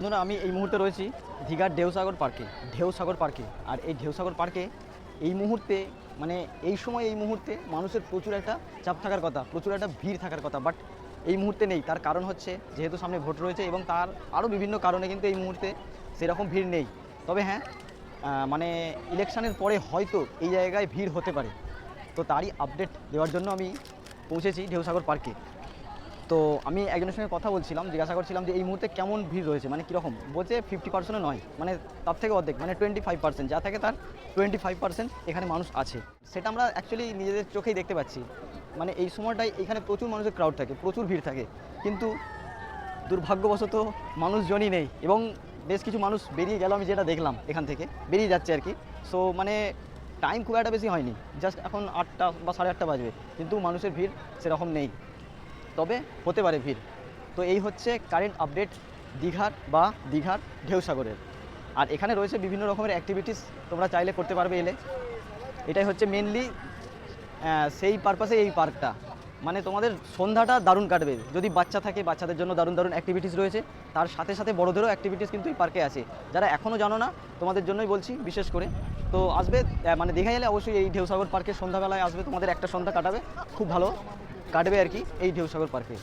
বন্ধুরা, আমি এই মুহূর্তে রয়েছি দীঘার ঢেউসাগর পার্কে। আর এই ঢেউসাগর পার্কে এই মুহূর্তে মানে এই মুহূর্তে মানুষের প্রচুর একটা চাপ থাকার কথা, প্রচুর একটা ভিড় থাকার কথা, বাট এই মুহূর্তে নেই। তার কারণ হচ্ছে যেহেতু সামনে ভোট রয়েছে এবং তার আরও বিভিন্ন কারণে কিন্তু এই মুহূর্তে সেরকম ভিড় নেই। তবে হ্যাঁ, মানে ইলেকশনের পরে হয়তো এই জায়গায় ভিড় হতে পারে। তো তারই আপডেট দেওয়ার জন্য আমি পৌঁছেছি ঢেউসাগর পার্কে। তো আমি একজনের সঙ্গে কথা বলছিলাম, জিজ্ঞাসা করছিলাম যে এই মুহূর্তে কেমন ভিড় রয়েছে, মানে কীরকম। বলছে 50%ও নয়, মানে তার থেকে অর্ধেক, মানে 25%, যা থাকে তার 25% এখানে মানুষ আছে। সেটা আমরা অ্যাকচুয়ালি নিজেদের চোখেই দেখতে পাচ্ছি। মানে এই সময়টায় এখানে প্রচুর মানুষের ক্রাউড থাকে, প্রচুর ভিড় থাকে, কিন্তু দুর্ভাগ্যবশত মানুষজনই নেই। এবং বেশ কিছু মানুষ বেরিয়ে গেল, আমি যেটা দেখলাম এখান থেকে বেরিয়ে যাচ্ছে আর কি। সো মানে টাইম খুব একটা বেশি হয়নি, জাস্ট এখন 8টা বা 8:30 বাজবে, কিন্তু মানুষের ভিড় সেরকম নেই, তবে হতে পারে ভিড়। তো এই হচ্ছে কারেন্ট আপডেট দীঘার ঢেউসাগরের। আর এখানে রয়েছে বিভিন্ন রকমের অ্যাক্টিভিটিস, তোমরা চাইলে করতে পারবে এলে। এটাই হচ্ছে মেনলি সেই পারপাসে এই পার্কটা। মানে তোমাদের সন্ধ্যাটা দারুণ কাটবে। যদি বাচ্চা থাকে, বাচ্চাদের জন্য দারুণ দারুণ অ্যাক্টিভিটিস রয়েছে, তার সাথে সাথে বড়োদেরও অ্যাক্টিভিটিস কিন্তু এই পার্কে আছে। যারা এখনও জানো না, তোমাদের জন্যই বলছি বিশেষ করে। তো আসবে, মানে দীঘা এলে অবশ্যই এই ঢেউসাগর পার্কে সন্ধ্যাবেলায় আসবে, তোমাদের একটা সন্ধ্যা কাটাবে, খুব ভালো কাটবে আর কি এই ঢেউসাগর পার্কে।